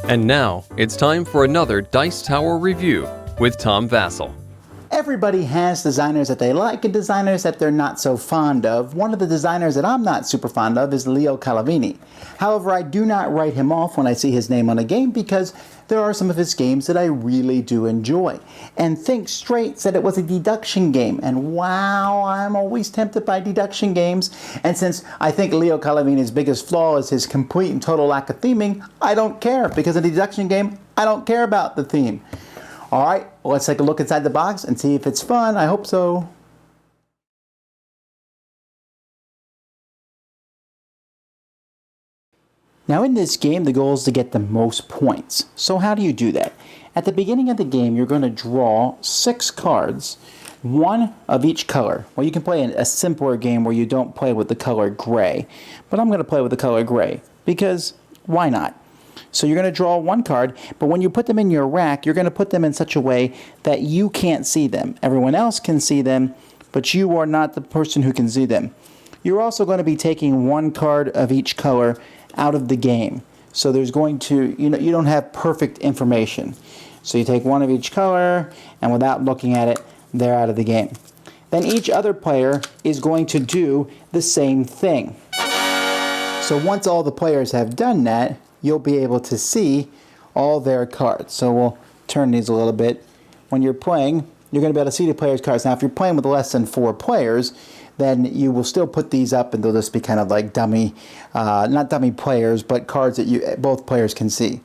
And now, it's time for another Dice Tower review with Tom Vasel. Everybody has designers that they like and designers that they're not so fond of. One of the designers that I'm not super fond of is Leo Colovini. However, I do not write him off when I see his name on a game because there are some of his games that I really do enjoy. And Think Straight said it was a deduction game. And wow, I'm always tempted by deduction games. And since I think Leo Colovini's biggest flaw is his complete and total lack of theming, I don't care, because in a deduction game, I don't care about the theme. Alright, well, let's take a look inside the box and see if it's fun. I hope so. Now in this game, the goal is to get the most points. So how do you do that? At the beginning of the game, you're going to draw 6 cards, one of each color. Well, you can play a simpler game where you don't play with the color gray, but I'm going to play with the color gray because why not? So you're going to draw one card, but when you put them in your rack, you're going to put them in such a way that you can't see them. Everyone else can see them, but you are not the person who can see them. You're also going to be taking one card of each color out of the game. So there's going to, you don't have perfect information. So you take one of each color, and without looking at it, they're out of the game. Then each other player is going to do the same thing. So once all the players have done that, you'll be able to see all their cards. So we'll turn these a little bit. When you're playing, you're going to be able to see the players' cards. Now, if you're playing with less than 4 players, then you will still put these up and they'll just be kind of like dummy, not dummy players, but cards that both players can see.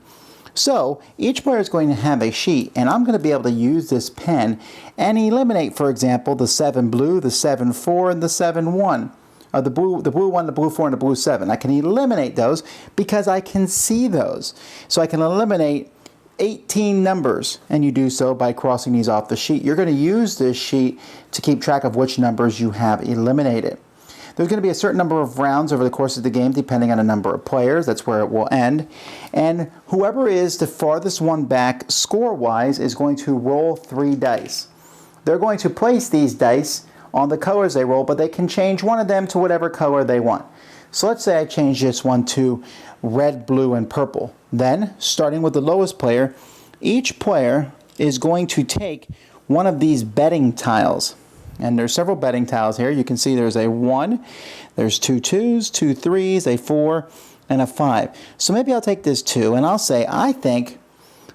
So each player is going to have a sheet, and I'm going to be able to use this pen and eliminate, for example, the 7 blue, the 7 4, and the 7 1. The blue 1, the blue 4, and the blue 7. I can eliminate those because I can see those. So I can eliminate 18 numbers, and you do so by crossing these off the sheet. You're going to use this sheet to keep track of which numbers you have eliminated. There's going to be a certain number of rounds over the course of the game depending on the number of players. That's where it will end. And whoever is the farthest one back score-wise is going to roll 3 dice. They're going to place these dice on the colors they roll, but they can change one of them to whatever color they want. So let's say I change this one to red, blue, and purple. Then, starting with the lowest player, each player is going to take one of these betting tiles. And there's several betting tiles here. You can see there's a 1, there's 2 2s, 2 3s, a 4, and a 5. So maybe I'll take this 2, and I'll say, I think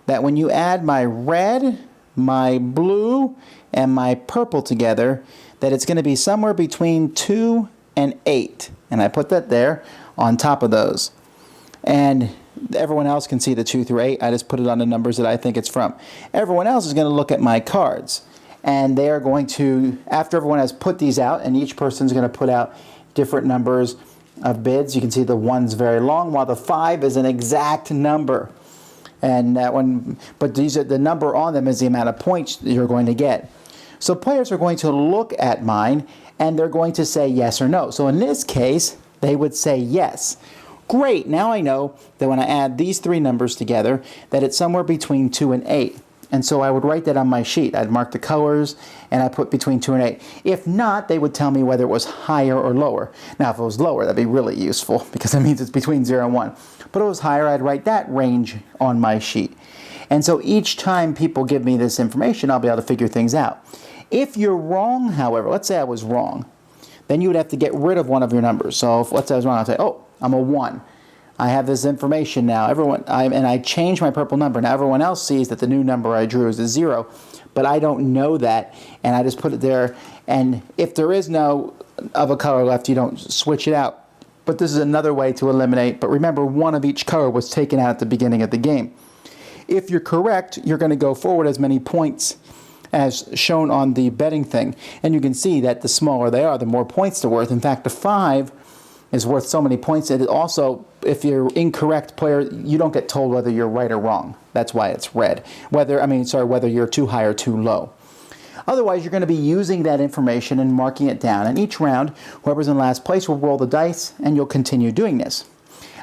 that when you add my red, my blue, and my purple together, that it's going to be somewhere between 2 and 8. And I put that there on top of those. And everyone else can see the 2 through 8. I just put it on the numbers that I think it's from. Everyone else is going to look at my cards. And they are going to, after everyone has put these out, and each person's going to put out different numbers of bids. You can see the 1's very long, while the 5 is an exact number. And that one, but these are, the number on them is the amount of points you're going to get. So players are going to look at mine, and they're going to say yes or no. So in this case, they would say yes. Great, now I know that when I add these 3 numbers together, that it's somewhere between 2 and 8. And so I would write that on my sheet. I'd mark the colors, and I put between 2 and 8. If not, they would tell me whether it was higher or lower. Now, if it was lower, that'd be really useful, because it means it's between 0 and 1. But if it was higher, I'd write that range on my sheet. And so each time people give me this information, I'll be able to figure things out. If you're wrong, however, let's say I was wrong, then you would have to get rid of one of your numbers. So if, let's say I was wrong, I'll say, oh, I'm a 1. I have this information now. And I changed my purple number. Now everyone else sees that the new number I drew is a 0, but I don't know that, and I just put it there. And if there is no of a color left, you don't switch it out. But this is another way to eliminate. But remember, one of each color was taken out at the beginning of the game. If you're correct, you're going to go forward as many points as shown on the betting thing. And you can see that the smaller they are, the more points they're worth. In fact, the 5 is worth so many points. It also, if you're incorrect player, you don't get told whether you're right or wrong. That's why it's red. Whether you're too high or too low. Otherwise, you're going to be using that information and marking it down. And each round, whoever's in last place will roll the dice, and you'll continue doing this.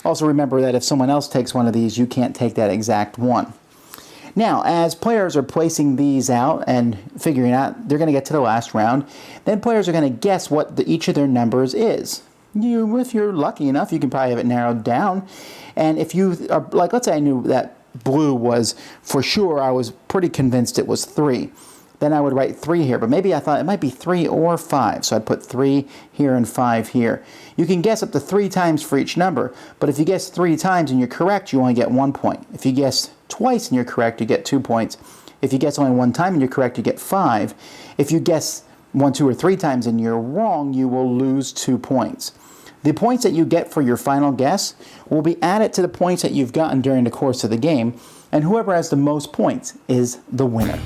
Also remember that if someone else takes one of these, you can't take that exact one. Now, as players are placing these out and figuring out, they're going to get to the last round, then players are going to guess what each of their numbers is. If you're lucky enough, you can probably have it narrowed down. And if you are, like, let's say I knew that blue was for sure. I was pretty convinced it was 3. Then I would write 3 here, but maybe I thought it might be 3 or 5. So I'd put 3 here and 5 here. You can guess up to 3 times for each number, but if you guess 3 times and you're correct, you only get 1 point. If you guess twice and you're correct, you get 2 points. If you guess only 1 time and you're correct, you get 5. If you guess 1, 2, or 3 times and you're wrong, you will lose 2 points. The points that you get for your final guess will be added to the points that you've gotten during the course of the game, and whoever has the most points is the winner.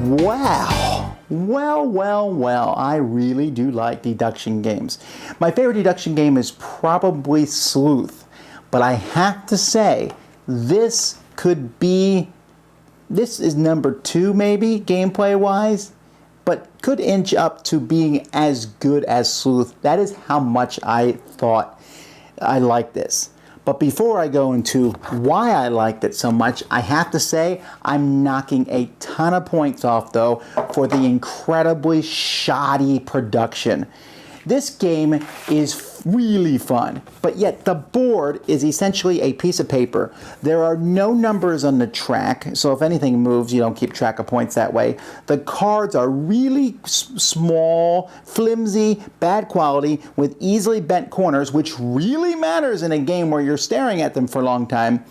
Wow! Well, I really do like deduction games. My favorite deduction game is probably Sleuth, but I have to say, this is number 2 maybe, gameplay-wise, but could inch up to being as good as Sleuth. That is how much I thought I liked this. But before I go into why I liked it so much, I have to say I'm knocking a ton of points off, though, for the incredibly shoddy production. This game is really fun, but yet the board is essentially a piece of paper. There are no numbers on the track, so if anything moves, you don't keep track of points that way. The cards are really small, flimsy, bad quality, with easily bent corners, which really matters in a game where you're staring at them for a long time.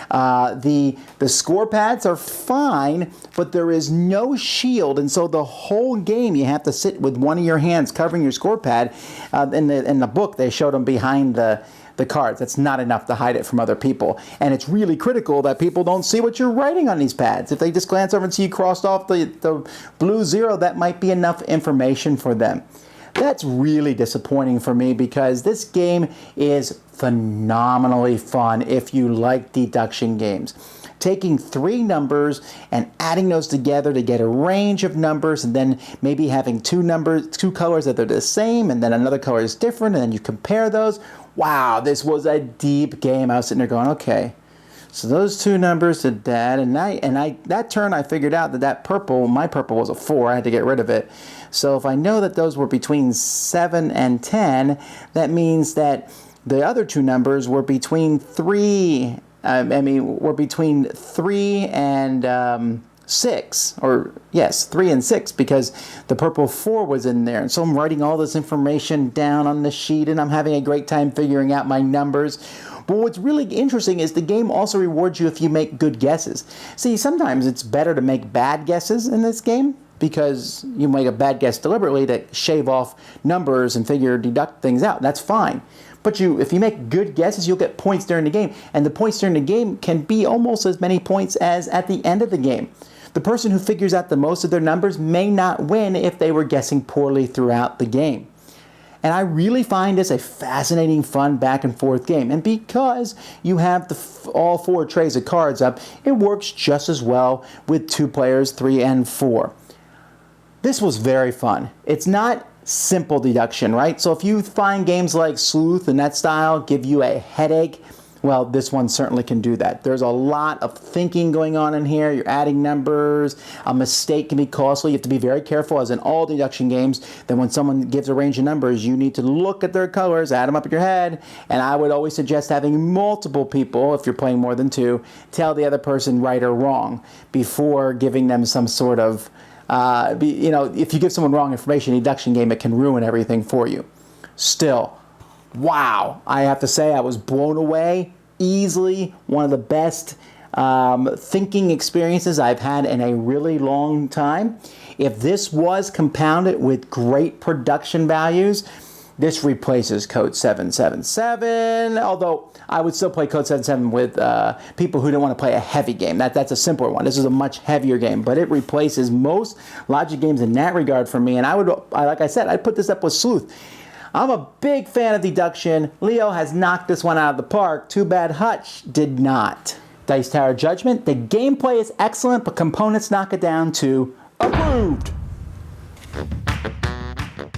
The score pads are fine, but there is no shield, and so the whole game you have to sit with one of your hands covering your score pad. In the book, they showed them behind the cards. That's not enough to hide it from other people, and it's really critical that people don't see what you're writing on these pads. If they just glance over and see you crossed off the blue 0, that might be enough information for them. That's really disappointing for me because this game is phenomenally fun if you like deduction games. Taking 3 numbers and adding those together to get a range of numbers, and then maybe having 2 colors that are the same and then another color is different, and then you compare those. Wow, this was a deep game. I was sitting there going, okay, so those 2 numbers did that, and that turn I figured out that purple, my purple was a 4. I had to get rid of it. So if I know that those were between 7 and 10, that means that the other 2 numbers were between 3. Were between 3 and 6, or yes, 3 and 6, because the purple 4 was in there. And so I'm writing all this information down on the sheet, and I'm having a great time figuring out my numbers. But what's really interesting is the game also rewards you if you make good guesses. See, sometimes it's better to make bad guesses in this game, because you make a bad guess deliberately to shave off numbers and deduct things out. That's fine. But if you make good guesses, you'll get points during the game. And the points during the game can be almost as many points as at the end of the game. The person who figures out the most of their numbers may not win if they were guessing poorly throughout the game. And I really find this a fascinating, fun, back and forth game. And because you have all 4 trays of cards up, it works just as well with 2 players, 3 and 4. This was very fun. It's not simple deduction, right? So if you find games like Sleuth and that style give you a headache, well, this one certainly can do that. There's a lot of thinking going on in here. You're adding numbers. A mistake can be costly. You have to be very careful, as in all deduction games, that when someone gives a range of numbers, you need to look at their colors, add them up in your head, and I would always suggest having multiple people, if you're playing more than 2, tell the other person right or wrong before giving them some sort of if you give someone wrong information in a deduction game, it can ruin everything for you. Still, wow, I have to say I was blown away. Easily one of the best thinking experiences I've had in a really long time. If this was compounded with great production values, this replaces Code 777, although I would still play Code 777 with people who don't want to play a heavy game. That's a simpler one. This is a much heavier game, but it replaces most logic games in that regard for me. And like I said, I'd put this up with Sleuth. I'm a big fan of deduction. Leo has knocked this one out of the park. Too bad Hutch did not. Dice Tower Judgment. The gameplay is excellent, but components knock it down to approved.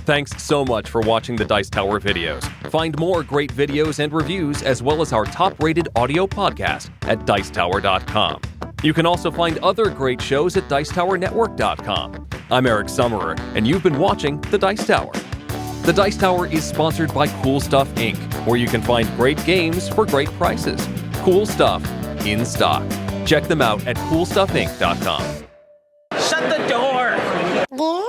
Thanks so much for watching the Dice Tower videos. Find more great videos and reviews, as well as our top-rated audio podcast at Dicetower.com. You can also find other great shows at Dicetowernetwork.com. I'm Eric Summerer, and you've been watching the Dice Tower. The Dice Tower is sponsored by Cool Stuff Inc., where you can find great games for great prices. Cool Stuff, in stock. Check them out at coolstuffinc.com. Shut the door! Yeah?